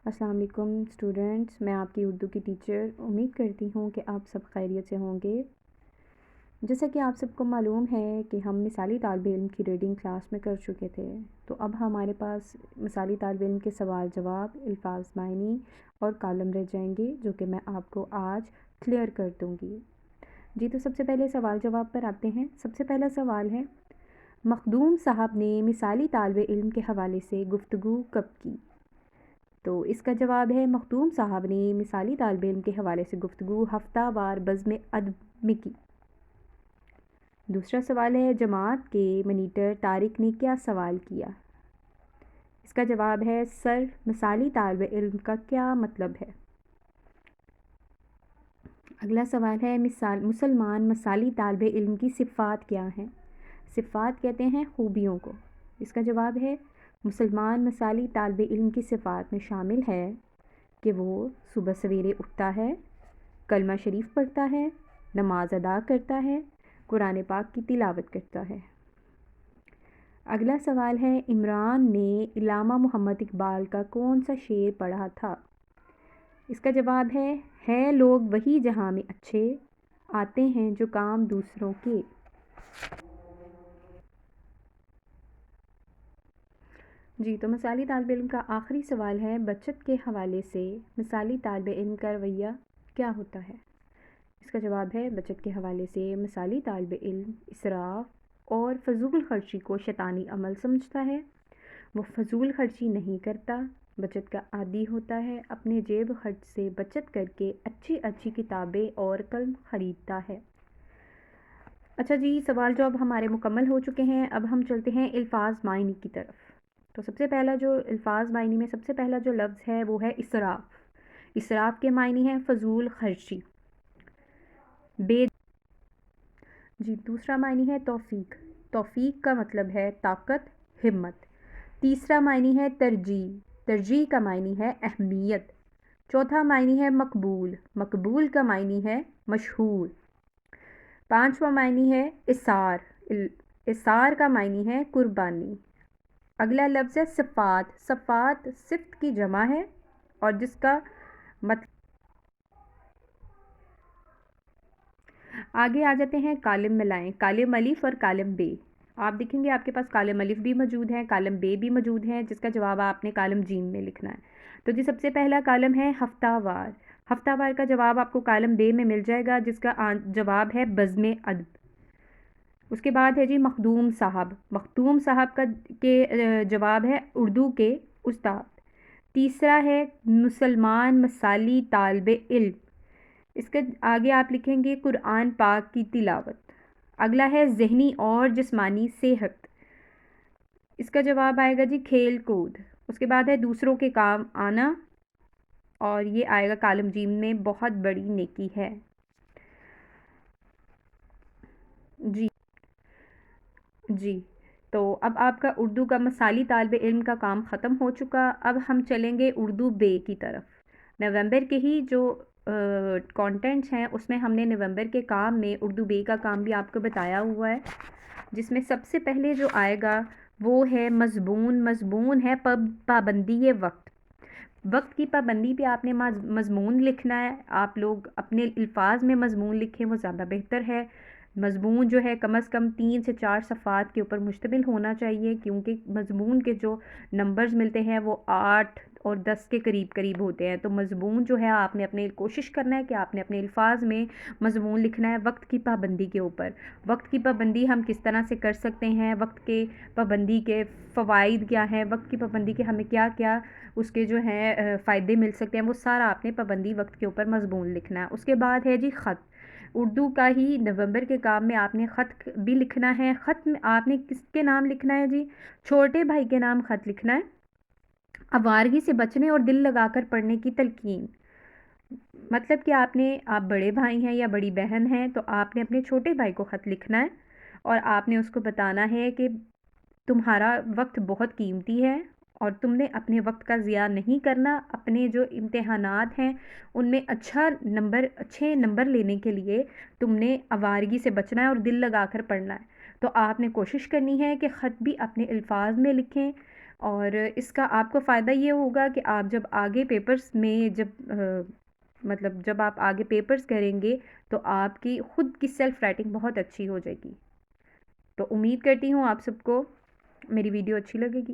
السلام علیکم اسٹوڈنٹس، میں آپ کی اردو کی ٹیچر امید کرتی ہوں کہ آپ سب خیریت سے ہوں گے۔ جیسا کہ آپ سب کو معلوم ہے کہ ہم مثالی طالب علم کی ریڈنگ کلاس میں کر چکے تھے، تو اب ہمارے پاس مثالی طالب علم کے سوال جواب، الفاظ معنی اور کالم رہ جائیں گے، جو کہ میں آپ کو آج کلیئر کر دوں گی۔ جی، تو سب سے پہلے سوال جواب پر آتے ہیں۔ سب سے پہلا سوال ہے، مخدوم صاحب نے مثالی طالب علم کے حوالے سے گفتگو کب کی؟ تو اس کا جواب ہے، مخدوم صاحب نے مثالی طالب علم کے حوالے سے گفتگو ہفتہ وار بزم ادب میں کی۔ دوسرا سوال ہے، جماعت کے منیٹر طارق نے کیا سوال کیا؟ اس کا جواب ہے، سر، مثالی طالب علم کا کیا مطلب ہے؟ اگلا سوال ہے، مسلمان مثالی طالب علم کی صفات کیا ہیں؟ صفات کہتے ہیں خوبیوں کو۔ اس کا جواب ہے، مسلمان مثالی طالب علم کی صفات میں شامل ہے کہ وہ صبح سویرے اٹھتا ہے، کلمہ شریف پڑھتا ہے، نماز ادا کرتا ہے، قرآن پاک کی تلاوت کرتا ہے۔ اگلا سوال ہے، عمران نے علامہ محمد اقبال کا کون سا شعر پڑھا تھا؟ اس کا جواب ہے لوگ وہی جہاں میں اچھے آتے ہیں جو کام دوسروں کے۔ جی، تو مثالی طالب علم کا آخری سوال ہے، بچت کے حوالے سے مثالی طالب علم کا رویہ کیا ہوتا ہے؟ اس کا جواب ہے، بچت کے حوالے سے مثالی طالب علم اسراف اور فضول خرچی کو شیطانی عمل سمجھتا ہے۔ وہ فضول خرچی نہیں کرتا، بچت کا عادی ہوتا ہے، اپنے جیب خرچ سے بچت کر کے اچھی اچھی کتابیں اور قلم خریدتا ہے۔ اچھا جی، سوال جو اب ہمارے مکمل ہو چکے ہیں، اب ہم چلتے ہیں الفاظ معنی کی طرف۔ تو سب سے پہلا جو الفاظ معنی میں سب سے پہلا جو لفظ ہے وہ ہے اسراف۔ اسراف کے معنی ہے فضول خرچی۔ جی، دوسرا معنی ہے توفیق۔ توفیق کا مطلب ہے طاقت، ہمت۔ تیسرا معنی ہے ترجیح۔ ترجیح کا معنی ہے اہمیت۔ چوتھا معنی ہے مقبول۔ مقبول کا معنی ہے مشہور۔ پانچواں معنی ہے اثار۔ اثار کا معنی ہے قربانی۔ اگلا لفظ ہے صفات۔ صفات صفت کی جمع ہے اور جس کا مطلب آگے آ جاتے ہیں کالم ملائیں، کالم الف اور کالم بے۔ آپ دیکھیں گے آپ کے پاس کالم الف بھی موجود ہے، کالم بے بھی موجود ہے، جس کا جواب آپ نے کالم جیم میں لکھنا ہے۔ تو جی، سب سے پہلا کالم ہے ہفتہ وار۔ ہفتہ وار کا جواب آپ کو کالم بے میں مل جائے گا، جس کا جواب ہے بزم ادب۔ اس کے بعد ہے جی مخدوم صاحب۔ مخدوم صاحب کا جواب ہے اردو کے استاد۔ تیسرا ہے مسلمان مثالی طالب علم۔ اس کے آگے آپ لکھیں گے قرآن پاک کی تلاوت۔ اگلا ہے ذہنی اور جسمانی صحت۔ اس کا جواب آئے گا جی کھیل کود۔ اس کے بعد ہے دوسروں کے کام آنا، اور یہ آئے گا کالم جیم میں بہت بڑی نیکی ہے۔ جی، تو اب آپ کا اردو کا مثالی طالب علم کا کام ختم ہو چکا۔ اب ہم چلیں گے اردو بے کی طرف۔ نومبر کے ہی جو کانٹینٹس ہیں اس میں ہم نے نومبر کے کام میں اردو بے کا کام بھی آپ کو بتایا ہوا ہے، جس میں سب سے پہلے جو آئے گا وہ ہے مضمون۔ مضمون ہے پابندی وقت۔ وقت کی پابندی پہ آپ نے مضمون لکھنا ہے۔ آپ لوگ اپنے الفاظ میں مضمون لکھیں، وہ زیادہ بہتر ہے۔ مضمون جو ہے کم از کم 3 سے 4 صفحات کے اوپر مشتمل ہونا چاہیے، کیونکہ مضمون کے جو نمبرز ملتے ہیں وہ 8 اور 10 کے قریب قریب ہوتے ہیں۔ تو مضمون جو ہے آپ نے اپنے کوشش کرنا ہے کہ آپ نے اپنے الفاظ میں مضمون لکھنا ہے وقت کی پابندی کے اوپر۔ وقت کی پابندی ہم کس طرح سے کر سکتے ہیں، وقت کے پابندی کے فوائد کیا ہیں، وقت کی پابندی کے ہمیں کیا کیا اس کے جو ہیں فائدے مل سکتے ہیں، وہ سارا آپ نے پابندی وقت کے اوپر مضمون لکھنا ہے۔ اس کے بعد ہے جی خط۔ اردو کا ہی نومبر کے کام میں آپ نے خط بھی لکھنا ہے۔ خط میں آپ نے کس کے نام لکھنا ہے جی؟ چھوٹے بھائی کے نام خط لکھنا ہے۔ آوارگی سے بچنے اور دل لگا کر پڑھنے کی تلقین، مطلب کہ آپ بڑے بھائی ہیں یا بڑی بہن ہیں تو آپ نے اپنے چھوٹے بھائی کو خط لکھنا ہے اور آپ نے اس کو بتانا ہے کہ تمہارا وقت بہت قیمتی ہے اور تم نے اپنے وقت کا ضیاع نہیں کرنا۔ اپنے جو امتحانات ہیں ان میں اچھے نمبر لینے کے لیے تم نے آوارگی سے بچنا ہے اور دل لگا کر پڑھنا ہے۔ تو آپ نے کوشش کرنی ہے کہ خط بھی اپنے الفاظ میں لکھیں، اور اس کا آپ کو فائدہ یہ ہوگا کہ آپ جب آگے پیپرز میں مطلب جب آپ آگے پیپرز کریں گے تو آپ کی خود کی سیلف رائٹنگ بہت اچھی ہو جائے گی۔ تو امید کرتی ہوں آپ سب کو میری ویڈیو اچھی لگے گی۔